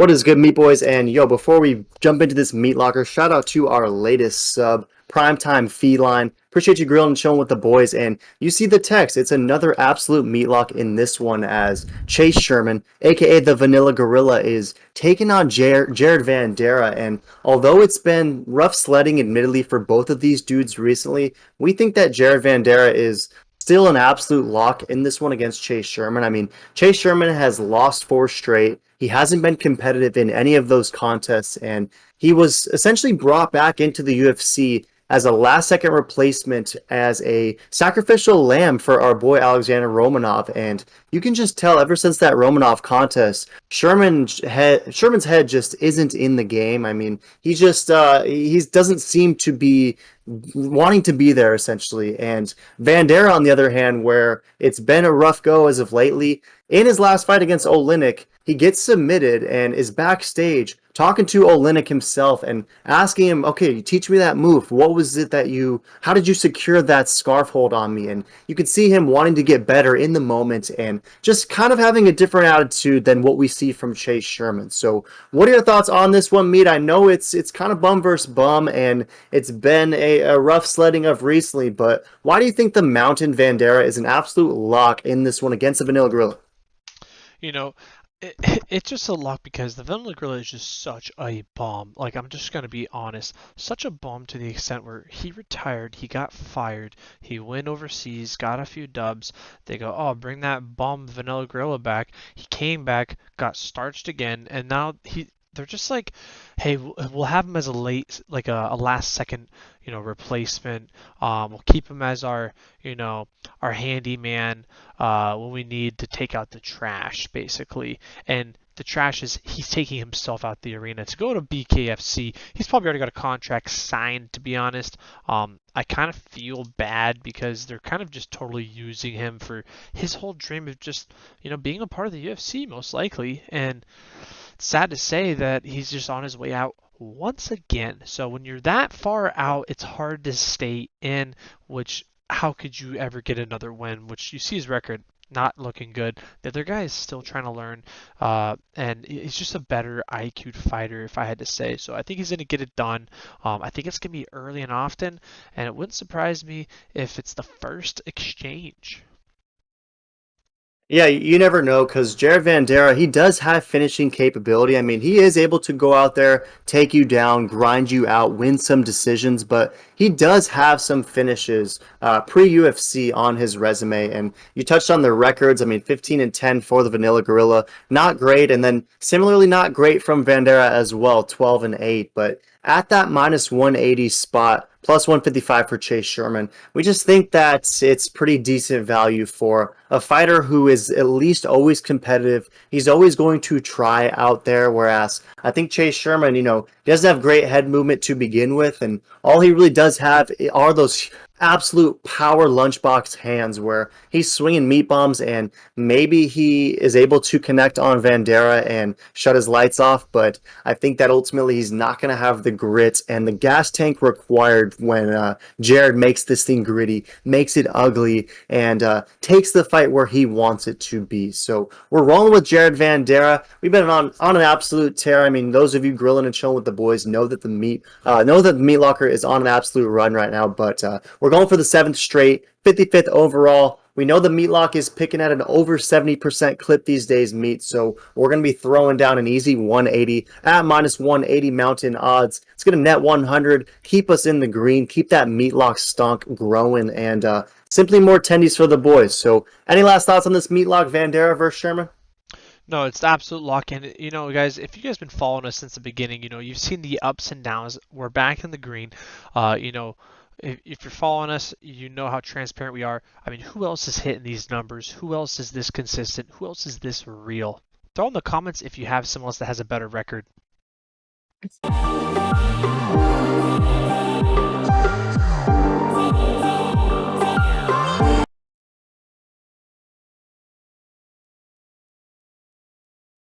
What is good, meat boys? And yo, before we jump into this meat locker, shout out to our latest sub, Primetime Feline. Appreciate you grilling and chilling with the boys. And you see the text. It's another absolute meat lock in this one as Chase Sherman, aka the Vanilla Gorilla, is taking on Jared Vanderaa. And although it's been rough sledding, admittedly, for both of these dudes recently, we think that Jared Vanderaa is still an absolute lock in this one against Chase Sherman. I mean, Chase Sherman has lost four straight. He hasn't been competitive in any of those contests, and he was essentially brought back into the UFC as a last second replacement as a sacrificial lamb for our boy Alexander Romanov. And you can just tell ever since that Romanov contest, Sherman's head just isn't in the game. I mean, he doesn't seem to be wanting to be there essentially. And Vanderaa, on the other hand, where it's been a rough go as of lately, in his last fight against Oleinik, he gets submitted and is backstage talking to Oleinik himself and asking him, okay, teach me that move. What was it how did you secure that scarf hold on me? And you could see him wanting to get better in the moment and just kind of having a different attitude than what we see from Chase Sherman. So what are your thoughts on this one, Meat? I know it's kind of bum versus bum, and it's been a rough sledding of recently, but why do you think the Mountain Vanderaa is an absolute lock in this one against the Vanilla Gorilla? You know, it, it's just a luck because the Vanilla Gorilla is just such a bomb. Like, I'm just gonna be honest, such a bomb to the extent where he retired, he got fired, he went overseas, got a few dubs. They go, oh, bring that bomb Vanilla Gorilla back. He came back, got starched again, and now they're just like, hey, we'll have him as a last second, replacement. We'll keep him as our handyman when we need to take out the trash, basically. And the trash is he's taking himself out the arena to go to BKFC. He's probably already got a contract signed, to be honest. I kind of feel bad because they're kind of just totally using him for his whole dream of just, being a part of the UFC, most likely. And it's sad to say that he's just on his way out once again. So when you're that far out, it's hard to stay in, which how could you ever get another win? Which you see his record not looking good. The other guy is still trying to learn, and he's just a better IQ'd fighter, if I had to say. So I think he's going to get it done. I think it's going to be early and often, and it wouldn't surprise me if it's the first exchange. Yeah, you never know because Jared Vanderaa, he does have finishing capability. I mean, he is able to go out there, take you down, grind you out, win some decisions, but he does have some finishes pre-UFC on his resume. And you touched on the records. I mean, 15 and 10 for the Vanilla Gorilla, not great. And then similarly, not great from Vanderaa as well, 12 and 8. But at that minus 180 spot, plus 155 for Chase Sherman. We just think that it's pretty decent value for a fighter who is at least always competitive. He's always going to try out there, whereas I think Chase Sherman, he doesn't have great head movement to begin with, and all he really does have are those absolute power lunchbox hands where he's swinging meat bombs, and maybe he is able to connect on Vanderaa and shut his lights off, but I think that ultimately he's not going to have the grit and the gas tank required when Jared makes this thing gritty, makes it ugly, and takes the fight where he wants it to be. So we're rolling with Jared Vanderaa. We've been on an absolute tear. I mean, those of you grilling and chilling with the boys know that the meat locker is on an absolute run right now, but we're going for the seventh straight, 55th overall. We know the meat lock is picking at an over 70% clip these days, meat. So we're going to be throwing down an easy 180 at minus 180 mountain odds. It's going to net 100, keep us in the green, keep that meat lock stonk growing, and simply more tendies for the boys. So any last thoughts on this meat lock, Vanderaa versus Sherman? No, it's the absolute lock. And, guys, if you guys been following us since the beginning, you've seen the ups and downs. We're back in the green. If you're following us, you know how transparent we are. I mean, who else is hitting these numbers? Who else is this consistent? Who else is this real? Throw in the comments if you have someone else that has a better record.